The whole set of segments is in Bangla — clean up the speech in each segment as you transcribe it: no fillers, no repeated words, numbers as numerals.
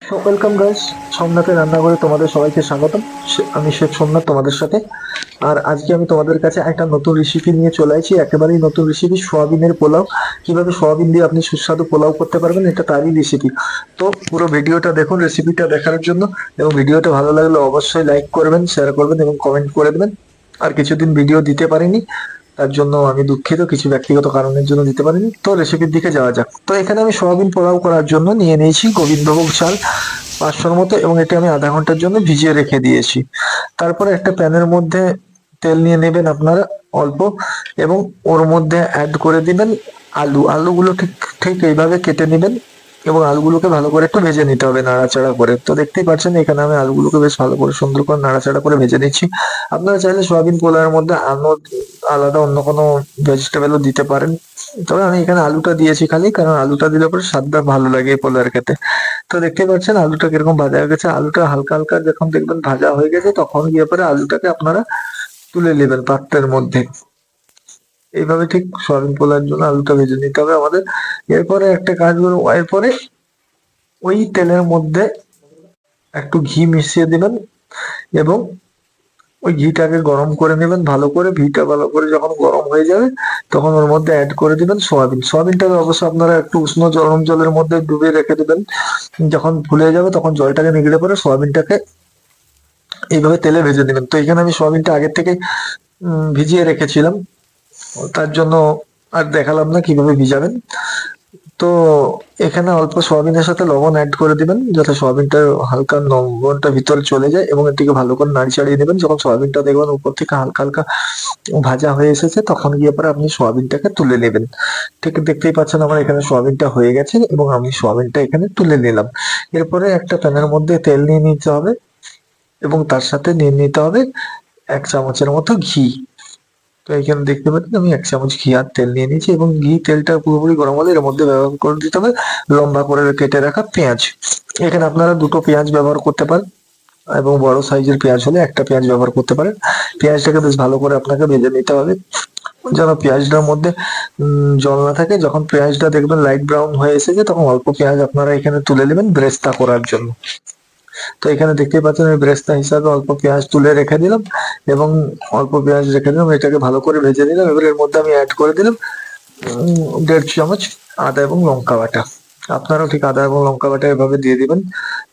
ওয়েলকাম গাইস, সোমনাথের রান্নাঘরে তোমাদের সবাইকে স্বাগতম। আমি শেখ সোমনাথ তোমাদের সাথে। আর আজকে আমি তোমাদের কাছে একটা নতুন রেসিপি নিয়ে চলে আসি, একেবারেই নতুন রেসিপি, সোয়াবিনের পোলাও। কিভাবে সোয়াবিন দিয়ে আপনি সুস্বাদু পোলাও করতে পারবেন, এটা তারই রেসিপি। তো পুরো ভিডিওটা দেখুন রেসিপিটা দেখার জন্য। এবং ভিডিওটা ভালো লাগলে অবশ্যই লাইক করবেন, শেয়ার করবেন এবং কমেন্ট করে দেবেন। আর কিছুদিন ভিডিও দিতে পারিনি, তার জন্য আমি দুঃখিত, কিছু ব্যক্তিগত কারণের জন্য দিতে পারিনি। তো রেসিপির দিকে যাওয়া যাক। তো এখানে আমি সোয়াবিন পোলাও করার জন্য নিয়ে নিয়েছি গোবিন্দভোগ চাল 500-র মতো, এবং এটা আমি আধা ঘন্টার জন্য ভিজিয়ে রেখে দিয়েছি। তারপরে একটা প্যানের মধ্যে তেল নিয়ে নেবেন আপনারা অল্প, এবং ওর মধ্যে অ্যাড করে দিবেন আলুগুলো ঠিক ঠিক এইভাবে কেটে নেবেন, এবং আলুগুলোকে ভালো করে একটু ভেজে নিতে হবে নাড়াচাড়া করে। তো দেখতেই পাচ্ছেন এখানে আমি আলুগুলোকে বেশ ভালো করে সুন্দর করে নাড়াচাড়া করে ভেজে নিচ্ছি। আপনারা চাইলে সয়াবিন পোলাওয়ের মধ্যে আলাদা অন্য কোনো ভেজিটেবলও দিতে পারেন, তবে আমি এখানে আলুটা দিয়েছি খালি, কারণ আলুটা দিলে পরে স্বাদটা ভালো লাগে এই পোলাওয়ের খেতে। তো দেখতেই পাচ্ছেন আলুটা কিরকম ভাজা হয়ে গেছে। আলুটা হালকা হালকা যখন দেখবেন ভাজা হয়ে গেছে, তখন গিয়ে পরে আলুটাকে আপনারা তুলে নেবেন পাত্রের মধ্যে। এইভাবে ঠিক সয়াবিন পোলাওর জন্য আলুটা ভেজে নিতে হবে আমাদের। এরপরে একটা কাজ করবো, এরপরে ওই তেলের মধ্যে একটু ঘি মিশিয়ে দিবেন, এবং ওই ঘিটাকে গরম করে নেবেন ভালো করে। ঘিটা ভালো করে যখন গরম হয়ে যাবে, তখন ওর মধ্যে অ্যাড করে দিবেন সোয়াবিনটাকে অবশ্যই আপনারা একটু উষ্ণ গরম জলের মধ্যে ডুবিয়ে রেখে দিবেন। যখন ফুলে যাবে তখন জলটাকে নিগড়ে পরে সোয়াবিনটাকে এইভাবে তেলে ভেজে নেবেন। তো এখানে আমি সোয়াবিনটা আগের থেকে ভিজিয়ে রেখেছিলাম, তার জন্য আর দেখালাম না কিভাবে ভিজাবেন। তো এখানে অল্প সোয়াবিনের সাথে লবণ অ্যাড করে দিবেন, যাতে সোয়াবিনটা হালকা লবণটা ভিতরে চলে যায়, এবং এটিকে ভালো করে নাড়ি চাড়িয়ে নেবেন। যখন সোয়াবিনটা দেখবেন উপর থেকে হালকা হালকা ভাজা হয়ে এসেছে, তখন গিয়ে পরে আপনি সোয়াবিনটাকে তুলে নেবেন। ঠিক দেখতেই পাচ্ছেন আমার এখানে সোয়াবিনটা হয়ে গেছে, এবং আমি সোয়াবিনটা এখানে তুলে নিলাম। এরপরে একটা প্যানের মধ্যে তেল নিয়ে নিতে হবে, এবং তার সাথে নিয়ে নিতে হবে 1 চামচের মতো ঘি। তো এখানে দেখতে পাচ্ছেন আমি 1 চামচ ঘি আর তেল নিয়ে নিয়েছি, এবং ঘি তেলটা পুরোপুরি গরম হলে এর মধ্যে ব্যবহার করে দিতে হবে লম্বা করে কেটে রাখা পেঁয়াজ। এখানে আপনারা দুটো পেঁয়াজ ব্যবহার করতে পারেন, এবং বড় সাইজের পেঁয়াজ হলে একটা পেঁয়াজ ব্যবহার করতে পারেন। পেঁয়াজটাকে বেশ ভালো করে আপনাকে ভেজে নিতে হবে, যেন পেঁয়াজটার মধ্যে জল না থাকে। যখন পেঁয়াজটা দেখবেন লাইট ব্রাউন হয়ে এসেছে, তখন অল্প পেঁয়াজ আপনারা এখানে তুলে নেবেন ব্রেস্তা করার জন্য। তো এখানে দেখতেই পাচ্ছেন আমি ব্রেস্তা হিসাবে অল্প পেঁয়াজ তুলে রেখে দিলাম, এবং অল্প পেঁয়াজ রেখে দিলাম, এটাকে ভালো করে ভেজে নিলাম। এবার এর মধ্যে আমি অ্যাড করে দিলাম 1.5 চামচ আদা এবং লঙ্কা বাটা। আপনারাও ঠিক আদা এবং লঙ্কা বাটা এভাবে দিয়ে দিবেন।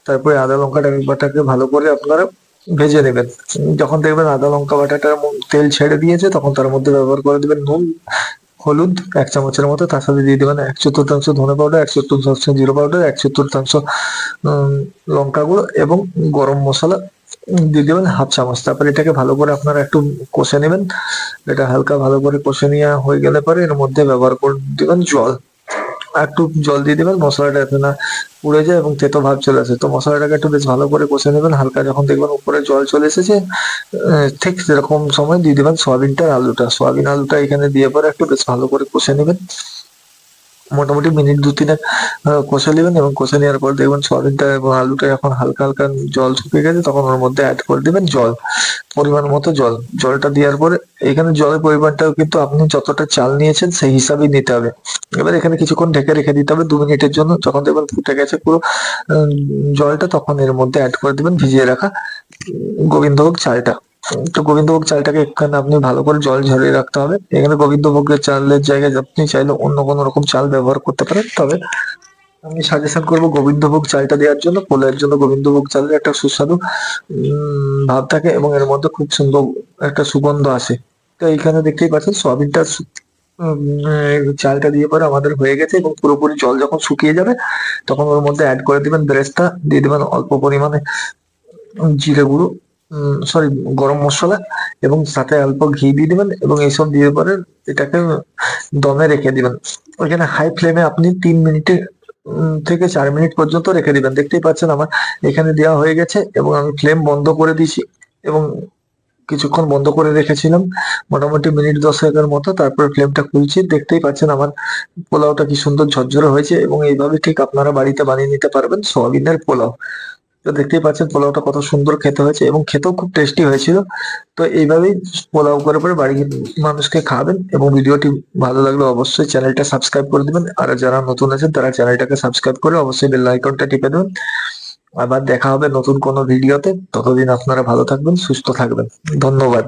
তারপরে আদা লঙ্কা বাটাকে ভালো করে আপনারা ভেজে নেবেন। যখন দেখবেন আদা লঙ্কা বাটাটার তেল ছেড়ে দিয়েছে, তখন তার মধ্যে ব্যবহার করে দিবেন নুন, হলুদ 1 চামচের মতো, তার সাথে দিয়ে দেবেন 1/4 ধনে পাউডার, 1/4 জিরে পাউডার, 1/4 লঙ্কা গুঁড়ো, এবং গরম মশলা দিয়ে দেবেন 1/2 চামচ। তারপরে এটাকে ভালো করে আপনারা একটু কষে নেবেন। এটা হালকা ভালো করে কষে নেওয়া হয়ে গেলে পরে এর মধ্যে ব্যবহার করে দিবেন জল। আর একটু জল দিয়ে দিবেন, মশলাটা যাতে না পুড়ে যায় এবং তেতো ভাব চলে আসে। তো মশলাটাকে একটু বেশ ভালো করে কষে নেবেন। হালকা যখন দেখবেন উপরে জল চলে এসেছে, ঠিক সেরকম সময় দিয়ে দিবেন সোয়াবিন আলুটা এখানে দিয়ে পরে একটু বেশ ভালো করে কষে নেবেন। মোটামুটি মিনিট 2-3 কষে নেবেন, এবং কষে নেওয়ার পর দেখবেন সোয়াবিনটা এবং আলুটা যখন হালকা হালকা জল শুকিয়ে গেছে, তখন ওর মধ্যে অ্যাড করে দিবেন জল, পরিমাণ মতো জল। জলটা দেওয়ার পরে এখানে জলের পরিমাণটাও কিন্তু আপনি যতটা চাল নিয়েছেন সেই হিসাবেই নিতে হবে। এবার এখানে কিছুক্ষণ ঢেকে রেখে দিতে হবে 2 মিনিটের জন্য। যখন দেখবেন ফুটে গেছে পুরো জলটা, তখন এর মধ্যে অ্যাড করে দিবেন ভিজিয়ে রাখা গোবিন্দভোগ চালটা। তো গোবিন্দভোগ চালটাকে এখানে আপনি ভালো করে জল ঝরিয়ে রাখতে হবে। এখানে গোবিন্দভোগের চালের জায়গায় আপনি চাইলে অন্য কোনো রকম চাল ব্যবহার করতে পারেন, তবে আমি সাজেশন করবো গোবিন্দভোগ চালটা দেওয়ার জন্য। পোলাওয়ের জন্য গোবিন্দভোগ চালের একটা সুস্বাদু ভাব থাকে, এবং এর মধ্যে খুব সুন্দর একটা সুগন্ধ আসে। তো এইখানে দেখতেই পাচ্ছেন সোয়াবিনটা চালটা দিয়ে পরে আমাদের হয়ে গেছে, এবং পুরোপুরি জল যখন শুকিয়ে যাবে, তখন ওর মধ্যে অ্যাড করে দিবেন বেরেস্তা, দিয়ে দিবেন অল্প পরিমাণে জিরে গুঁড়ো, সরি, গরম মসলা, এবং সাথে অল্প ঘি দিয়ে দিবেন, এবং এইসব দিয়ে পরে এটাকে দমে রেখে দিবেন। ওইখানে হাই ফ্লেমে আপনি 3 মিনিটে থেকে 4 মিনিট পর্যন্ত রেখে দিবেন। দেখতেই পাচ্ছেন আমার এখানে দেওয়া হয়ে গেছে, এবং আমি ফ্লেম বন্ধ করে দিয়েছি, এবং কিছুক্ষণ বন্ধ করে রেখেছিলাম, মোটামুটি মিনিট 10-এর মতো। তারপরে ফ্লেমটা খুলছি, দেখতেই পাচ্ছেন আমার পোলাওটা কি সুন্দর ঝরঝরে হয়েছে, এবং এইভাবে ঠিক আপনারা বাড়িতে বানিয়ে নিতে পারবেন সোয়াবিনের পোলাও। তো দেখতেই পাচ্ছেন পোলাওটা কত সুন্দর খেতে হয়েছে, এবং খেতেও খুব টেস্টি হয়েছিল। তো এইভাবেই পোলাও করে পরে বাড়ির মানুষকে খাবেন। এবং ভিডিওটি ভালো লাগলে অবশ্যই চ্যানেলটা সাবস্ক্রাইব করে দিবেন, আর যারা নতুন আছেন তারা চ্যানেলটাকে সাবস্ক্রাইব করে অবশ্যই বেল আইকনটা টিপে দেবেন, আবার দেখা হবে নতুন কোনো ভিডিওতে। ততদিন আপনারা ভালো থাকবেন, সুস্থ থাকবেন। ধন্যবাদ।